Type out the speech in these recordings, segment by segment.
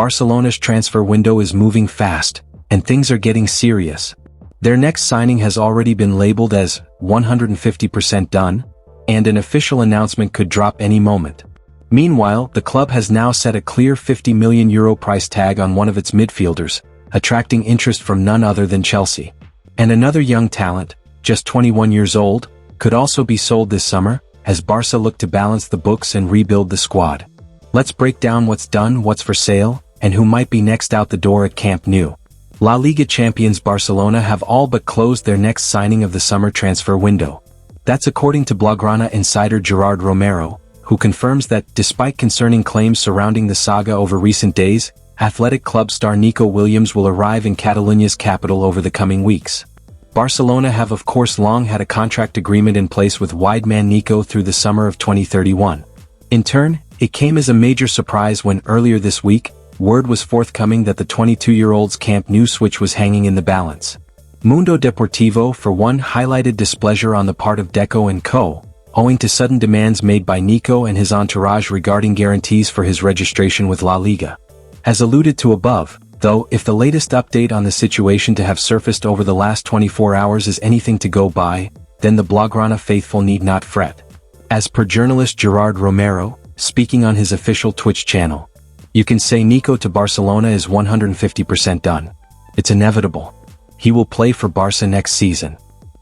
Barcelona's transfer window is moving fast, and things are getting serious. Their next signing has already been labeled as 150% done, and an official announcement could drop any moment. Meanwhile, the club has now set a clear €50 million price tag on one of its midfielders, attracting interest from none other than Chelsea. And another young talent, just 21 years old, could also be sold this summer, as Barca look to balance the books and rebuild the squad. Let's break down what's done, what's for sale, and who might be next out the door at Camp Nou. La Liga champions Barcelona have all but closed their next signing of the summer transfer window. That's according to Blaugrana insider Gerard Romero, who confirms that, despite concerning claims surrounding the saga over recent days, Athletic Club star Nico Williams will arrive in Catalonia's capital over the coming weeks. Barcelona have of course long had a contract agreement in place with wide man Nico through the summer of 2031. In turn, it came as a major surprise when earlier this week, word was forthcoming that the 22-year-old's Camp Nou switch was hanging in the balance. Mundo Deportivo for one highlighted displeasure on the part of Deco & Co., owing to sudden demands made by Nico and his entourage regarding guarantees for his registration with La Liga. As alluded to above, though, if the latest update on the situation to have surfaced over the last 24 hours is anything to go by, then the Blaugrana faithful need not fret. As per journalist Gerard Romero, speaking on his official Twitch channel, you can say Nico to Barcelona is 150% done. It's inevitable. He will play for Barca next season.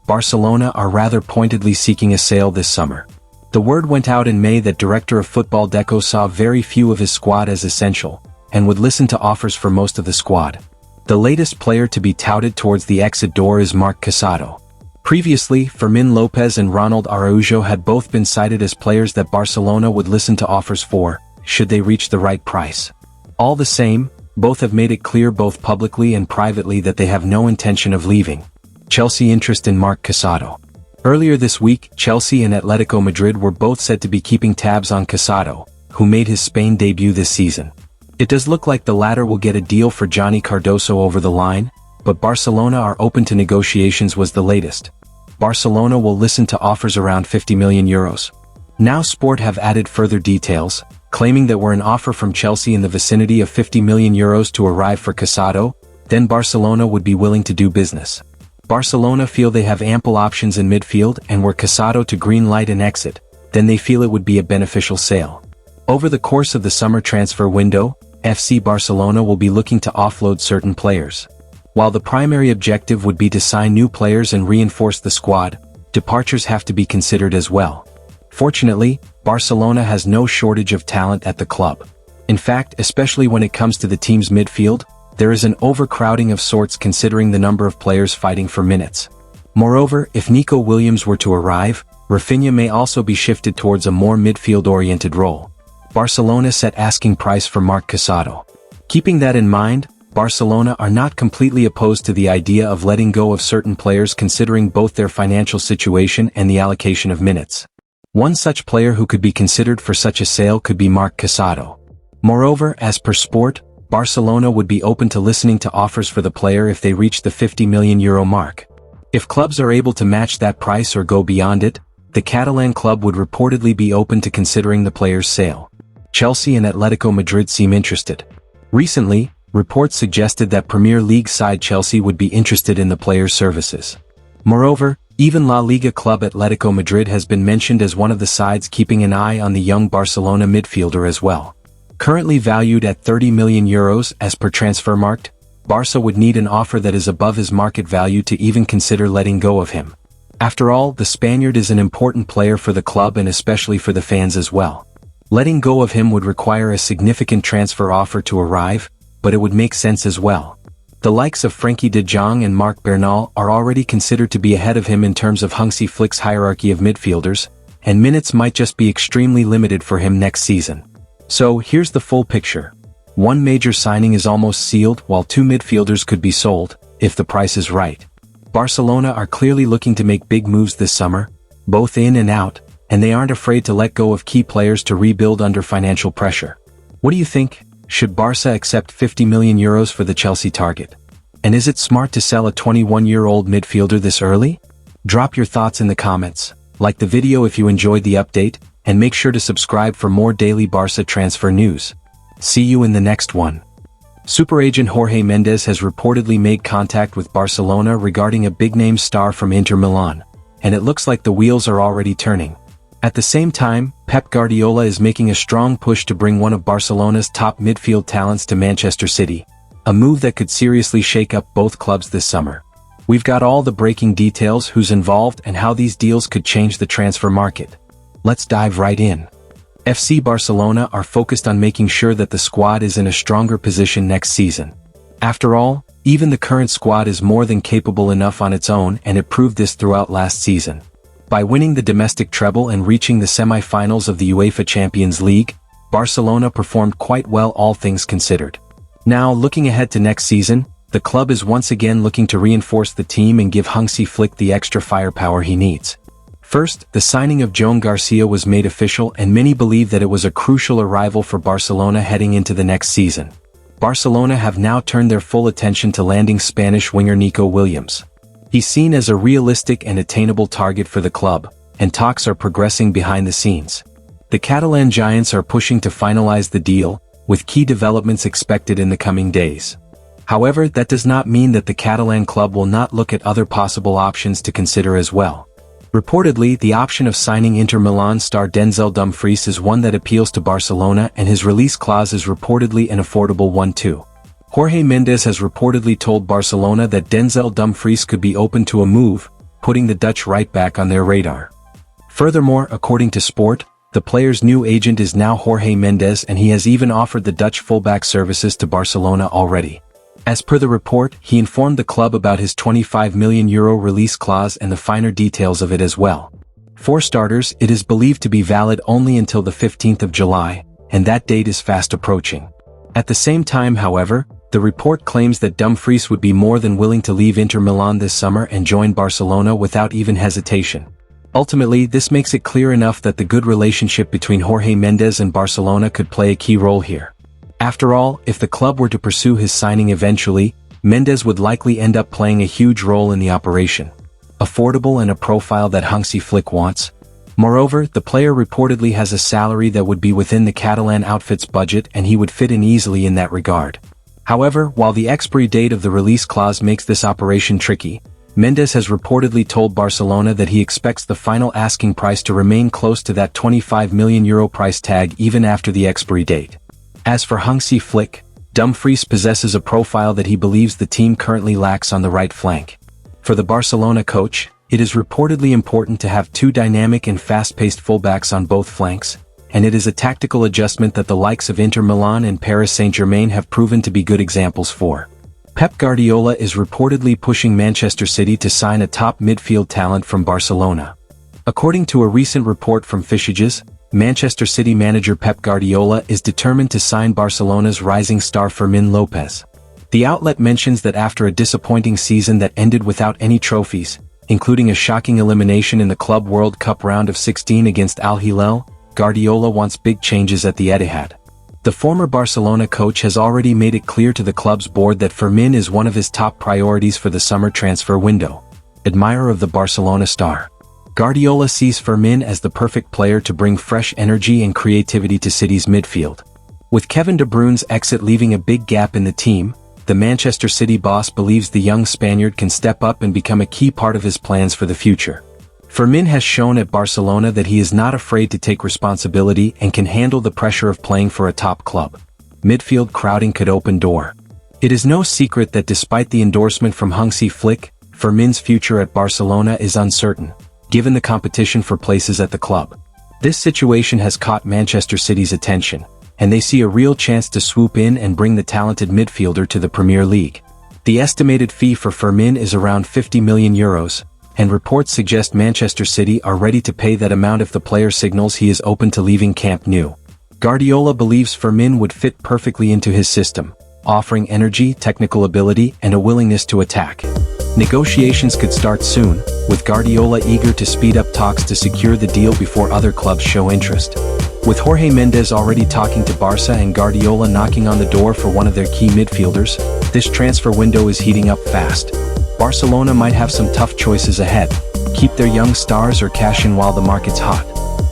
Barcelona are rather pointedly seeking a sale this summer. The word went out in May that director of football Deco saw very few of his squad as essential, and would listen to offers for most of the squad. The latest player to be touted towards the exit door is Marc Casado. Previously, Fermin Lopez and Ronald Araujo had both been cited as players that Barcelona would listen to offers for, should they reach the right price. All the same, both have made it clear both publicly and privately that they have no intention of leaving. Chelsea interest in Marc Casado. Earlier this week, Chelsea and Atletico Madrid were both said to be keeping tabs on Casado, who made his Spain debut this season. It does look like the latter will get a deal for Johnny Cardoso over the line, but Barcelona are open to negotiations was the latest. Barcelona will listen to offers around €50 million. Now Sport have added further details, claiming that were an offer from Chelsea in the vicinity of €50 million to arrive for Casado, then Barcelona would be willing to do business. Barcelona feel they have ample options in midfield, and were Casado to green light an exit, then they feel it would be a beneficial sale. Over the course of the summer transfer window, FC Barcelona will be looking to offload certain players. While the primary objective would be to sign new players and reinforce the squad, departures have to be considered as well. Fortunately, Barcelona has no shortage of talent at the club. In fact, especially when it comes to the team's midfield, there is an overcrowding of sorts considering the number of players fighting for minutes. Moreover, if Nico Williams were to arrive, Rafinha may also be shifted towards a more midfield-oriented role. Barcelona set asking price for Marc Casado. Keeping that in mind, Barcelona are not completely opposed to the idea of letting go of certain players considering both their financial situation and the allocation of minutes. One such player who could be considered for such a sale could be Marc Casado. Moreover, as per Sport, Barcelona would be open to listening to offers for the player if they reach the €50 million mark. If clubs are able to match that price or go beyond it, the Catalan club would reportedly be open to considering the player's sale. Chelsea and Atletico Madrid seem interested. Recently, reports suggested that Premier League side Chelsea would be interested in the player's services. Moreover, even La Liga club Atletico Madrid has been mentioned as one of the sides keeping an eye on the young Barcelona midfielder as well. Currently valued at €30 million as per Transfermarkt, Barca would need an offer that is above his market value to even consider letting go of him. After all, the Spaniard is an important player for the club and especially for the fans as well. Letting go of him would require a significant transfer offer to arrive, but it would make sense as well. The likes of Frenkie de Jong and Marc Bernal are already considered to be ahead of him in terms of Hansi Flick's hierarchy of midfielders, and minutes might just be extremely limited for him next season. So here's the full picture. One major signing is almost sealed while two midfielders could be sold, if the price is right. Barcelona are clearly looking to make big moves this summer, both in and out, and they aren't afraid to let go of key players to rebuild under financial pressure. What do you think? Should Barca accept €50 million for the Chelsea target? And is it smart to sell a 21-year-old midfielder this early? Drop your thoughts in the comments, like the video if you enjoyed the update, and make sure to subscribe for more daily Barca transfer news. See you in the next one. Super agent Jorge Mendes has reportedly made contact with Barcelona regarding a big-name star from Inter Milan, and it looks like the wheels are already turning. At the same time, Pep Guardiola is making a strong push to bring one of Barcelona's top midfield talents to Manchester City, a move that could seriously shake up both clubs this summer. We've got all the breaking details, who's involved and how these deals could change the transfer market. Let's dive right in. FC Barcelona are focused on making sure that the squad is in a stronger position next season. After all, even the current squad is more than capable enough on its own, and it proved this throughout last season. By winning the domestic treble and reaching the semi-finals of the UEFA Champions League, Barcelona performed quite well, all things considered. Now, looking ahead to next season, the club is once again looking to reinforce the team and give Hansi Flick the extra firepower he needs. First, the signing of Joan Garcia was made official, and many believe that it was a crucial arrival for Barcelona heading into the next season. Barcelona have now turned their full attention to landing Spanish winger Nico Williams. He's seen as a realistic and attainable target for the club, and talks are progressing behind the scenes. The Catalan giants are pushing to finalize the deal, with key developments expected in the coming days. However, that does not mean that the Catalan club will not look at other possible options to consider as well. Reportedly, the option of signing Inter Milan star Denzel Dumfries is one that appeals to Barcelona, and his release clause is reportedly an affordable one too. Jorge Mendes has reportedly told Barcelona that Denzel Dumfries could be open to a move, putting the Dutch right back on their radar. Furthermore, according to Sport, the player's new agent is now Jorge Mendes, and he has even offered the Dutch fullback services to Barcelona already. As per the report, he informed the club about his €25 million release clause and the finer details of it as well. For starters, it is believed to be valid only until the 15th of July, and that date is fast approaching. At the same time, however, the report claims that Dumfries would be more than willing to leave Inter Milan this summer and join Barcelona without even hesitation. Ultimately, this makes it clear enough that the good relationship between Jorge Mendes and Barcelona could play a key role here. After all, if the club were to pursue his signing eventually, Mendes would likely end up playing a huge role in the operation. Affordable and a profile that Hansi Flick wants. Moreover, the player reportedly has a salary that would be within the Catalan outfit's budget, and he would fit in easily in that regard. However, while the expiry date of the release clause makes this operation tricky, Mendes has reportedly told Barcelona that he expects the final asking price to remain close to that €25 million price tag even after the expiry date. As for Hansi Flick, Dumfries possesses a profile that he believes the team currently lacks on the right flank. For the Barcelona coach, it is reportedly important to have two dynamic and fast-paced fullbacks on both flanks, and it is a tactical adjustment that the likes of Inter Milan and Paris Saint-Germain have proven to be good examples for. Pep Guardiola is reportedly pushing Manchester City to sign a top midfield talent from Barcelona. According to a recent report from Fishages, Manchester City manager Pep Guardiola is determined to sign Barcelona's rising star Fermín López. The outlet mentions that after a disappointing season that ended without any trophies, including a shocking elimination in the Club World Cup round of 16 against Al Hilal, Guardiola wants big changes at the Etihad. The former Barcelona coach has already made it clear to the club's board that Fermín is one of his top priorities for the summer transfer window. Admirer of the Barcelona star, Guardiola sees Fermín as the perfect player to bring fresh energy and creativity to City's midfield. With Kevin De Bruyne's exit leaving a big gap in the team, the Manchester City boss believes the young Spaniard can step up and become a key part of his plans for the future. Fermín has shown at Barcelona that he is not afraid to take responsibility and can handle the pressure of playing for a top club. Midfield crowding could open door. It is no secret that despite the endorsement from Hansi Flick, Fermín's future at Barcelona is uncertain, given the competition for places at the club. This situation has caught Manchester City's attention, and they see a real chance to swoop in and bring the talented midfielder to the Premier League. The estimated fee for Fermín is around €50 million, and reports suggest Manchester City are ready to pay that amount if the player signals he is open to leaving Camp Nou. Guardiola believes Fermín would fit perfectly into his system, offering energy, technical ability, and a willingness to attack. Negotiations could start soon, with Guardiola eager to speed up talks to secure the deal before other clubs show interest. With Jorge Mendes already talking to Barça and Guardiola knocking on the door for one of their key midfielders, this transfer window is heating up fast. Barcelona might have some tough choices ahead: keep their young stars or cash in while the market's hot.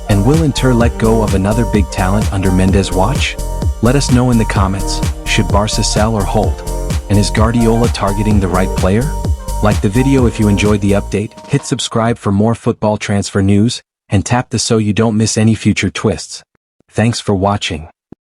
And will Inter let go of another big talent under Mendes' watch? Let us know in the comments. Should Barca sell or hold? And is Guardiola targeting the right player? Like the video if you enjoyed the update, hit subscribe for more football transfer news, and tap the so you don't miss any future twists. Thanks for watching.